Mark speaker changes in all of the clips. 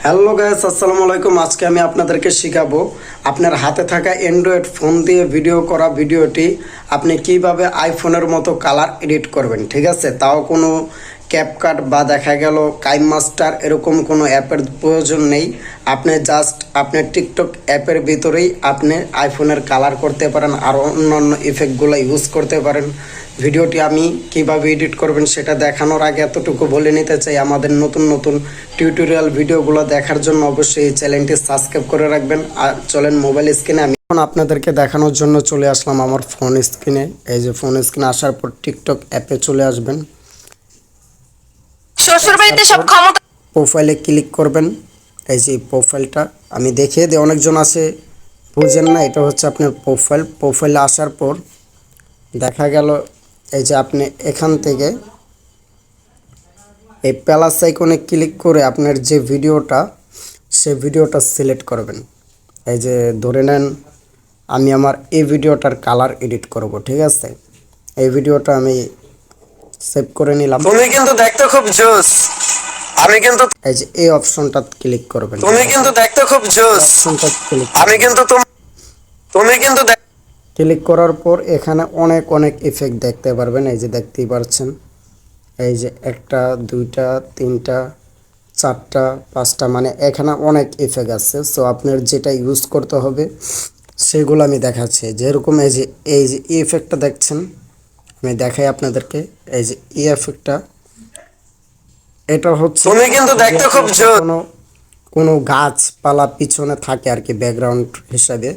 Speaker 1: Hello guys, আসসালামু আলাইকুম। আজকে আমি আপনাদেরকে শেখাবো আপনার হাতে থাকা অ্যান্ড্রয়েড ফোন দিয়ে ভিডিও করা ভিডিওটি আপনি কিভাবে আইফোনের মতো কালার এডিট করবেন। ঠিক আছে, তাও কোনো ক্যাপকাট বা দেখা গেল কাইম মাস্টার এরকম কোনো অ্যাপের প্রয়োজন নেই। আপনি জাস্ট আপনার টিকটক অ্যাপের ভিতরেই আপনি আইফোনের কালার করতে পারেন আর অন্যান্য ইফেক্টগুলো ইউজ করতে পারেন। ভিডিওটি আমি কিভাবে এডিট করবেন সেটা দেখানোর আগে এতটুকু বলে নিতে চাই, আমাদের নতুন নতুন টিউটোরিয়াল ভিডিওগুলো দেখার জন্য অবশ্যই এই চ্যানেলটি সাবস্ক্রাইব করে রাখবেন। আর চলেন মোবাইল স্ক্রিনে আমি এখন আপনাদেরকে দেখানোর জন্য চলে আসলাম আমার ফোন স্ক্রিনে। এই যে ফোন স্ক্রিনে আসার পর টিকটক অ্যাপে চলে আসবেন।
Speaker 2: শ্বশুরবাড়িতে সব ক্ষমতা
Speaker 1: প্রোফাইলে ক্লিক করবেন। এই যে প্রোফাইলটা আমি দেখিয়ে দিই, অনেকজন আছে বুঝেন না, এটা হচ্ছে আপনার প্রোফাইলে আসার পর দেখা গেল এই যে আপনি এখান থেকে এই প্লাস আইকনে ক্লিক করে আপনার যে ভিডিওটা সেই ভিডিওটা সিলেক্ট করবেন। এই যে ধরে নেন আমি আমার এই ভিডিওটার কালার এডিট করব। ঠিক আছে, এই ভিডিওটা আমি সেভ করে নিলাম।
Speaker 2: তুমি কিন্তু দেখতে খুব জোস। আমি কিন্তু
Speaker 1: এই যে এই অপশনটা ক্লিক করবেন।
Speaker 2: তুমি কিন্তু দেখতে খুব জোস।
Speaker 1: অপশনটা ক্লিক
Speaker 2: আমি কিন্তু তুমি কিন্তু
Speaker 1: ক্লিক করার পর এখানে অনেক অনেক ইফেক্ট দেখতে পারবেন। এই যে দেখতেই পাচ্ছেন, এই যে একটা দুইটা তিনটা চারটা পাঁচটা, মানে এখানে অনেক ইফেক্ট আছে। সো আপনার যেটা ইউজ করতে হবে সেগুলো আমি দেখাচ্ছি। যেরকম এই যে এই ইফেক্টটা দেখছেন, আমি দেখাই আপনাদেরকে। এই যে এই ইফেক্টটা, এটা হচ্ছে
Speaker 2: তুমি কিন্তু দেখতে খুব জোস।
Speaker 1: কোনো গাছপালা পিছনে থাকে আর কি ব্যাকগ্রাউন্ড হিসাবে,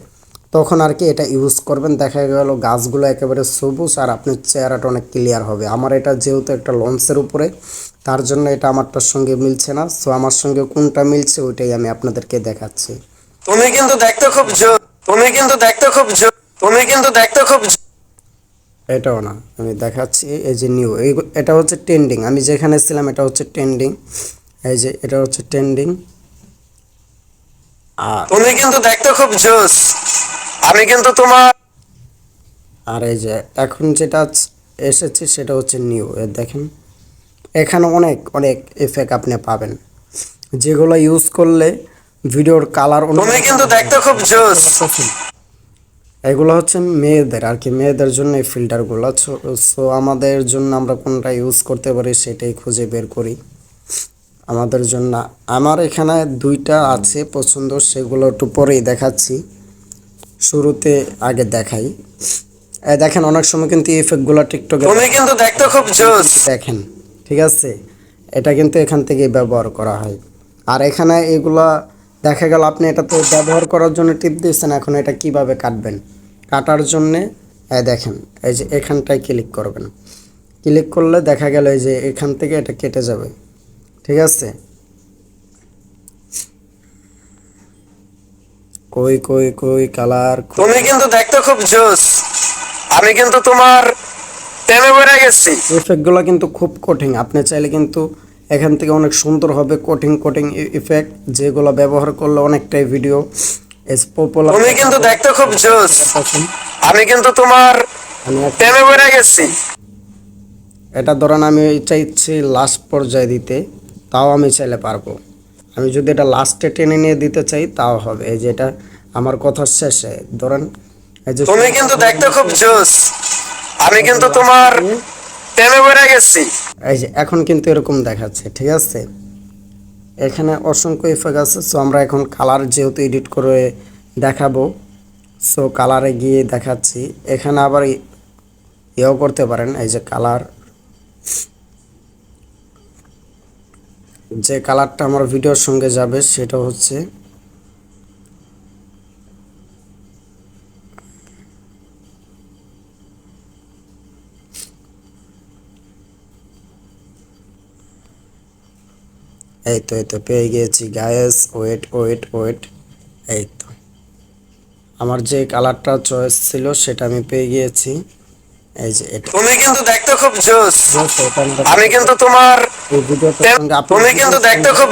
Speaker 1: তখন আর কি এটা ইউজ করবেন। দেখা গেল গাছগুলো একেবারে সবুজ আর আপনার চেহারাটা অনেক ক্লিয়ার হবে। আমার এটা যেহেতু একটা লঞ্চের উপরে, তার জন্য এটা আমারটার সঙ্গে মিলছে না। সো আমার সঙ্গে কোনটা মিলছে ওইটাই আমি আপনাদেরকে দেখাচ্ছি।
Speaker 2: তুমি কিন্তু দেখতে খুব জোস। তুমি কিন্তু দেখতে খুব জোস। তুমি কিন্তু দেখতে খুব
Speaker 1: এটাও না, আমি দেখাচ্ছি। এই যে নিউ, এটা হচ্ছে ট্রেন্ডিং। আমি যেখানে ছিলাম এটা হচ্ছে ট্রেন্ডিং। এই যে এটা হচ্ছে ট্রেন্ডিং। আর
Speaker 2: তুমি কিন্তু দেখতে খুব জোস। আমি কিন্তু
Speaker 1: আর এই যে এখন যেটা এসেছে সেটা হচ্ছে নিউ। দেখেন এখানে অনেক অনেক এফেক্ট আপনি পাবেন, যেগুলো ইউজ করলে ভিডিওর কালার
Speaker 2: তুমি কিন্তু দেখতে খুব জোস।
Speaker 1: এগুলো হচ্ছে মেয়েদের আর কি, মেয়েদের জন্য এই ফিল্টারগুলো। সো আমাদের জন্য আমরা কোনটা ইউজ করতে পারি সেটাই খুঁজে বের করি আমাদের জন্য। আমার এখানে দুইটা আছে পছন্দ, সেগুলো একটু পরেই দেখাচ্ছি। শুরুতে আগে দেখাই। দেখেন অনেক সময় কিন্তু এই ইফেক্টগুলো টিকটকে
Speaker 2: তুমি কিন্তু দেখতে খুব জোস।
Speaker 1: দেখেন, ঠিক আছে, এটা কিন্তু এখান থেকে ব্যবহার করা হয়। আর এখানে এগুলা দেখা গেল আপনি এটা তো ব্যবহার করার জন্য টিপ দিয়েছেন, এখন এটা কিভাবে কাটবেন, কাটার জন্যে দেখেন এই যে এখানটায় ক্লিক করবেন। ক্লিক করলে দেখা গেল এই যে এখান থেকে এটা কেটে যাবে। ঠিক আছে, কই কই কই কালার।
Speaker 2: তুমি কিন্তু দেখতে খুব জোস। আমি কিন্তু তোমার প্রেমে পড়ে গেছি।
Speaker 1: ইফেক্টগুলো কিন্তু খুব কঠিন, আপনি চাইলে কিন্তু এখান থেকে অনেক সুন্দর হবে কঠিন ইফেক্ট, যেগুলো ব্যবহার করলে অনেকটাই ভিডিও পপুলার।
Speaker 2: তুমি কিন্তু দেখতে খুব জোস। আমি কিন্তু তোমার প্রেমে পড়ে গেছি।
Speaker 1: এটা ধরেন আমি চাইছি লাস্ট পর্যায়ে দিতে, তাও আমি চাইলে পারবো। আমি যদি এটা লাস্টে টেনে নিয়ে দিতে চাই তাও হবে। এই যে এটা আমার কথা শেষে ধরেন এই যে
Speaker 2: তুমি কিন্তু দেখতে খুব জোস। আমি কিন্তু তোমার প্রেমে পড়ে গেছি।
Speaker 1: এই যে এখন কিন্তু এরকম দেখাচ্ছে। ঠিক আছে, এখানে অসংখ্য ইফেক্ট আছে। সো আমরা এখন কালার যেহেতু এডিট করে দেখাবো, সো কালারে গিয়ে দেখাচ্ছি। এখানে আবার ইয়েও করতে পারেন। এই যে কালার, যে কালারটা আমার ভিডিওর সঙ্গে যাবে সেটা হচ্ছে এই তো পেয়ে গিয়েছি গায়েস। ওয়েট, এই তো আমার যে কালারটা চয়েস ছিল সেটা আমি পেয়ে গিয়েছি। এই যে এটা
Speaker 2: তুমি কিন্তু দেখতে খুব জোস।
Speaker 1: আমি
Speaker 2: আমি কিন্তু তোমার
Speaker 1: এই ভিডিওটার সঙ্গে
Speaker 2: তুমি কিন্তু দেখতে খুব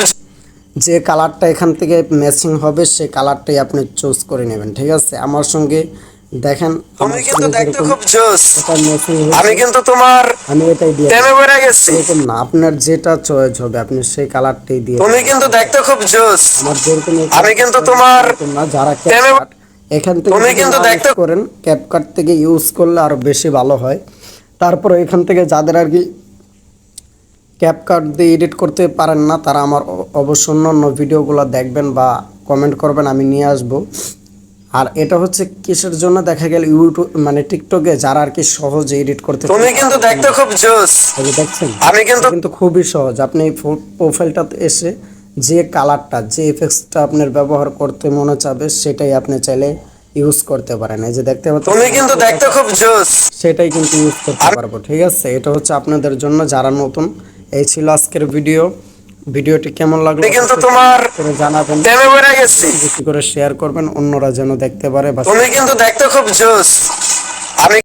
Speaker 1: যে কালারটা এখান থেকে ম্যাচিং হবে সেই কালারটাই আপনি চুজ করে নেবেন। ঠিক আছে, আমার সঙ্গে দেখেন
Speaker 2: তুমি
Speaker 1: আমার
Speaker 2: কিন্তু
Speaker 1: ছবি
Speaker 2: দেখতে
Speaker 1: যেরকম
Speaker 2: খুব জোস।
Speaker 1: এটা মেসেজ
Speaker 2: আমি কিন্তু তোমার
Speaker 1: আমি এটাই দিয়ে
Speaker 2: প্রেমে পড়ে গেছি।
Speaker 1: এরকম না, আপনার যেটা চয়েস হবে আপনি সেই কালারটাই দিয়ে
Speaker 2: তুমি কিন্তু দেখতে খুব জোস।
Speaker 1: আমার যেরকম
Speaker 2: আমি কিন্তু তোমার
Speaker 1: এরকম না, যারা
Speaker 2: প্রেমে
Speaker 1: ক্যাপকাট এখান থেকে
Speaker 2: তুমি
Speaker 1: যদি
Speaker 2: কিন্তু
Speaker 1: না
Speaker 2: দেখতে
Speaker 1: use করেন, ক্যাপকাট থেকে ইউজ করলে আরো বেশি ভালো হয়। তারপর এখান থেকে যাদের আর কি ক্যাপকাট দিয়ে এডিট করতে পারেন না, তারা আমার অবশ্য অন্য ভিডিওগুলো দেখবেন বা কমেন্ট করবেন, আমি নিয়ে আসব। আর এটা হচ্ছে কিসের জন্য, দেখা গেল ইউটিউব মানে টিকটকে যারা আর কি সহজে এডিট করতে
Speaker 2: তুমি কিন্তু দেখতে খুব জোস।
Speaker 1: এই যে দেখছেন,
Speaker 2: আমি কিন্তু
Speaker 1: এটা কিন্তু খুবই সহজ। আপনি এই প্রোফাইলটাতে এসে যে কালারটা, যে এফেক্টসটা আপনার ব্যবহার করতে মনে চাবে সেটাই আপনি চাইলে ইউজ করতে পারেন। এই যে দেখতে পাচ্ছেন,
Speaker 2: তুমি কিন্তু দেখতে খুব জোস।
Speaker 1: সেটাই কিন্তু ইউজ করতে পারবো। ঠিক আছে, এটা হচ্ছে আপনাদের জন্য যারা নতুন। এই ছিল আজকের ভিডিওটি কেমন লাগলো
Speaker 2: আমি কিন্তু তোমার
Speaker 1: করে জানাবেন,
Speaker 2: প্রেমে পড়ে গেছি।
Speaker 1: বেশি করে শেয়ার করবেন, অন্যরা যেন দেখতে পারে বা
Speaker 2: তুমি কিন্তু দেখতে খুব জোস।